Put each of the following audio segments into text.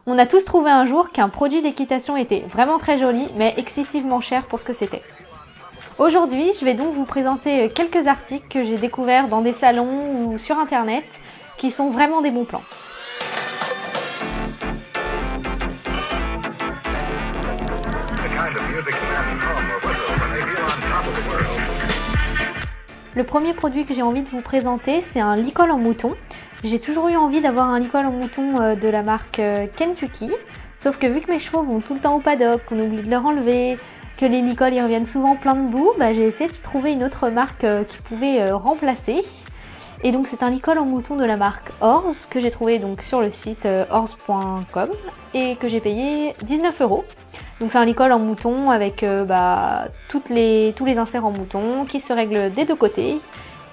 On a tous trouvé un jour qu'un produit d'équitation était vraiment très joli, mais excessivement cher pour ce que c'était. Aujourd'hui, je vais donc vous présenter quelques articles que j'ai découverts dans des salons ou sur internet qui sont vraiment des bons plans. Le premier produit que j'ai envie de vous présenter, c'est un licol en mouton. J'ai toujours eu envie d'avoir un licol en mouton de la marque Kentucky, sauf que vu que mes chevaux vont tout le temps au paddock, qu'on oublie de leur enlever, que les licols ils reviennent souvent plein de boue, j'ai essayé de trouver une autre marque qui pouvait remplacer. Et donc c'est un licol en mouton de la marque Horse que j'ai trouvé donc sur le site horse.com et que j'ai payé 19 €. Donc c'est un licol en mouton avec tous les inserts en mouton qui se règlent des deux côtés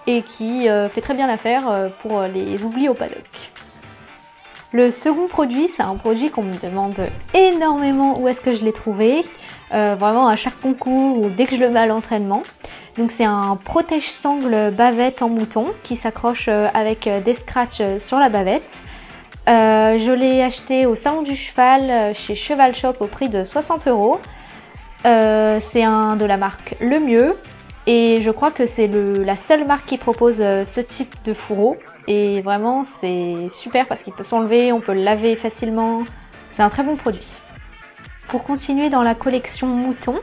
et qui fait très bien l'affaire pour les oublis au paddock. Le second produit, c'est un produit qu'on me demande énormément où est-ce que je l'ai trouvé, vraiment à chaque concours ou dès que je le mets à l'entraînement. Donc c'est un protège-sangle bavette en mouton qui s'accroche avec des scratchs sur la bavette. Je l'ai acheté au salon du cheval chez Cheval Shop au prix de 60 €. C'est un de la marque Le Mieux et je crois que c'est la seule marque qui propose ce type de fourreau. Et vraiment c'est super parce qu'il peut s'enlever, on peut le laver facilement. C'est un très bon produit. Pour continuer dans la collection mouton,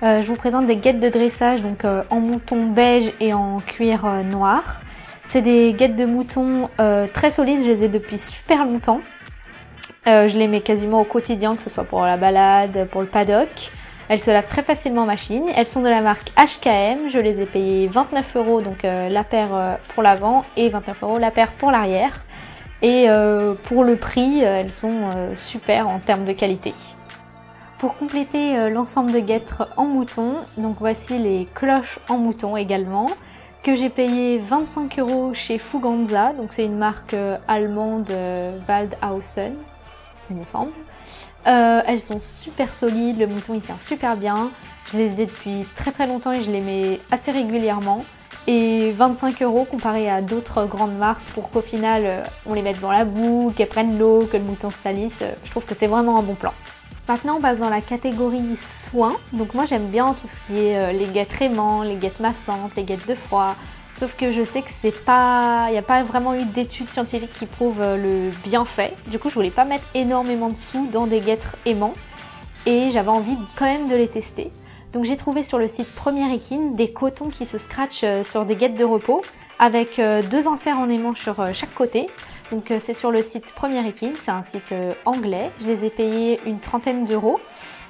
je vous présente des guêtres de dressage donc en mouton beige et en cuir noir. C'est des guêtres de mouton très solides, je les ai depuis super longtemps. Je les mets quasiment au quotidien, que ce soit pour la balade, pour le paddock. Elles se lavent très facilement en machine. Elles sont de la marque HKM, je les ai payées 29 €, donc la paire pour l'avant et 29 € la paire pour l'arrière. Et pour le prix, elles sont super en termes de qualité. Pour compléter l'ensemble de guêtres en mouton, donc voici les cloches en mouton également, que j'ai payé 25 € chez Fuganza, donc c'est une marque allemande Waldhausen, il me semble. Elles sont super solides, le mouton il tient super bien, je les ai depuis très longtemps et je les mets assez régulièrement. Et 25 € comparé à d'autres grandes marques pour qu'au final on les mette dans la boue, qu'elles prennent l'eau, que le mouton se salisse, je trouve que c'est vraiment un bon plan. Maintenant on passe dans la catégorie soins, donc moi j'aime bien tout ce qui est les guêtres aimants, les guêtres massantes, les guêtres de froid, sauf que je sais que il n'y a pas vraiment eu d'études scientifiques qui prouvent le bienfait, du coup je voulais pas mettre énormément de sous dans des guêtres aimants et j'avais envie quand même de les tester. Donc j'ai trouvé sur le site Première Équine des cotons qui se scratchent sur des guêtres de repos avec 2 inserts en aimant sur chaque côté. Donc c'est sur le site Première Équine, c'est un site anglais, je les ai payés une trentaine d'euros.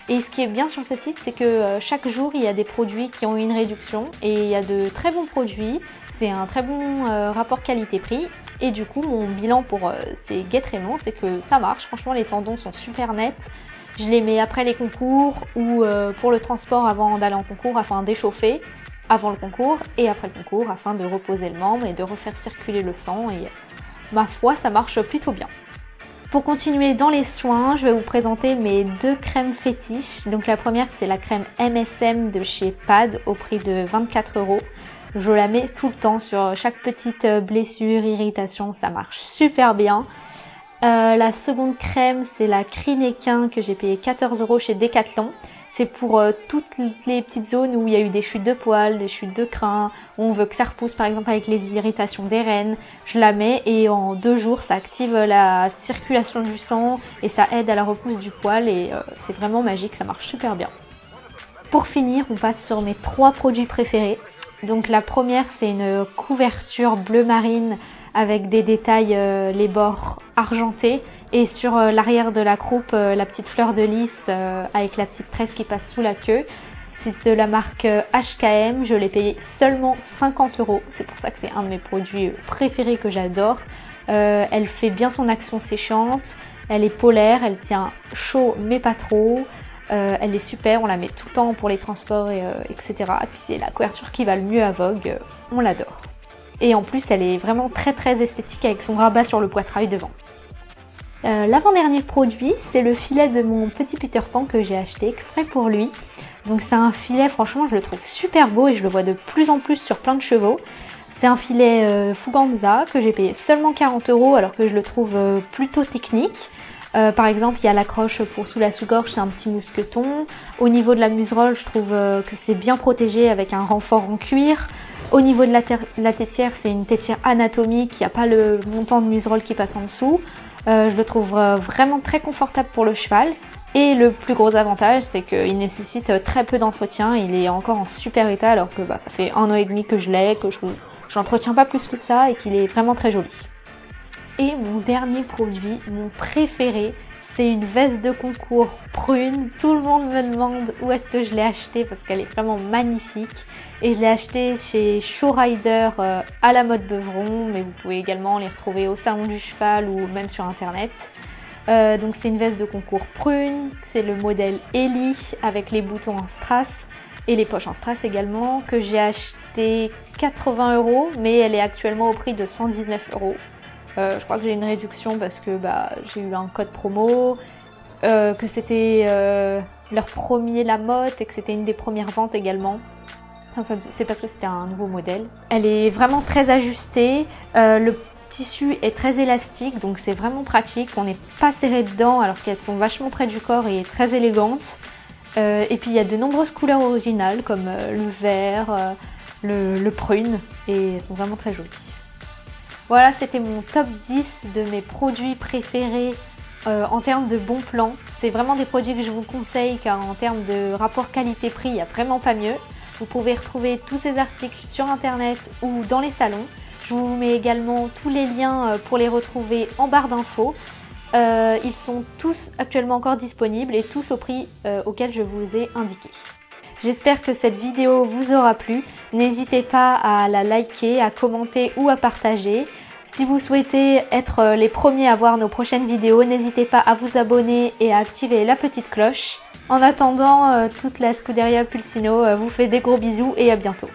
Et ce qui est bien sur ce site, c'est que chaque jour il y a des produits qui ont une réduction et il y a de très bons produits, c'est un très bon rapport qualité-prix. Et du coup mon bilan pour ces guêtres aimants, c'est que ça marche, franchement les tendons sont super nets. Je les mets après les concours ou pour le transport avant d'aller en concours afin d'échauffer avant le concours et après le concours afin de reposer le membre et de refaire circuler le sang. Et ma foi, ça marche plutôt bien. Pour continuer dans les soins, je vais vous présenter mes 2 crèmes fétiches. Donc la première, c'est la crème MSM de chez Pad au prix de 24 €. Je la mets tout le temps sur chaque petite blessure, irritation, ça marche super bien. La seconde crème, c'est la Crinéquin que j'ai payé 14 € chez Decathlon. C'est pour toutes les petites zones où il y a eu des chutes de poils, des chutes de crin, où on veut que ça repousse par exemple avec les irritations des rênes. Je la mets et en 2 jours ça active la circulation du sang et ça aide à la repousse du poil et c'est vraiment magique, ça marche super bien. Pour finir, on passe sur mes 3 produits préférés. Donc la première, c'est une couverture bleu marine avec des détails, les bords argentés. Et sur l'arrière de la croupe, la petite fleur de lys avec la petite tresse qui passe sous la queue. C'est de la marque HKM, je l'ai payé seulement 50 €. C'est pour ça que c'est un de mes produits préférés que j'adore. Elle fait bien son action séchante, elle est polaire, elle tient chaud mais pas trop. Elle est super, on la met tout le temps pour les transports etc. Et puis c'est la couverture qui va le mieux à Vogue, on l'adore. Et en plus elle est vraiment très esthétique avec son rabat sur le poitrail devant. L'avant-dernier produit, c'est le filet de mon petit Peter Pan que j'ai acheté exprès pour lui. Donc c'est un filet, franchement je le trouve super beau et je le vois de plus en plus sur plein de chevaux. C'est un filet Fuganza que j'ai payé seulement 40 € alors que je le trouve plutôt technique. Par exemple, il y a l'accroche pour sous la sous-gorge, c'est un petit mousqueton. Au niveau de la muserolle, je trouve que c'est bien protégé avec un renfort en cuir. Au niveau de la tétière, c'est une tétière anatomique, il n'y a pas le montant de muserolle qui passe en dessous. Je le trouve vraiment très confortable pour le cheval. Et le plus gros avantage, c'est qu'il nécessite très peu d'entretien. Il est encore en super état alors que ça fait 1 an et demi que je l'ai, que je l'entretiens pas plus que ça et qu'il est vraiment très joli. Et mon dernier produit, mon préféré, c'est une veste de concours prune. Tout le monde me demande où est-ce que je l'ai achetée parce qu'elle est vraiment magnifique. Et je l'ai achetée chez Showrider à la mode Beuvron, mais vous pouvez également les retrouver au salon du cheval ou même sur internet. Donc c'est une veste de concours prune, c'est le modèle Ellie avec les boutons en strass et les poches en strass également, que j'ai acheté 80 €, mais elle est actuellement au prix de 119 €. Je crois que j'ai une réduction parce que j'ai eu un code promo, que c'était leur premier Lamotte et que c'était une des premières ventes également. Enfin, c'est parce que c'était un nouveau modèle. Elle est vraiment très ajustée, le tissu est très élastique, donc c'est vraiment pratique. On n'est pas serré dedans alors qu'elles sont vachement près du corps et très élégantes. Et puis il y a de nombreuses couleurs originales comme le vert, le prune, et elles sont vraiment très jolies. Voilà, c'était mon top 10 de mes produits préférés en termes de bons plans. C'est vraiment des produits que je vous conseille car en termes de rapport qualité-prix, il n'y a vraiment pas mieux. Vous pouvez retrouver tous ces articles sur internet ou dans les salons. Je vous mets également tous les liens pour les retrouver en barre d'infos. Ils sont tous actuellement encore disponibles et tous au prix auquel je vous ai indiqué. J'espère que cette vidéo vous aura plu. N'hésitez pas à la liker, à commenter ou à partager. Si vous souhaitez être les premiers à voir nos prochaines vidéos, n'hésitez pas à vous abonner et à activer la petite cloche. En attendant, toute la Scuderia Pulsino vous fait des gros bisous et à bientôt.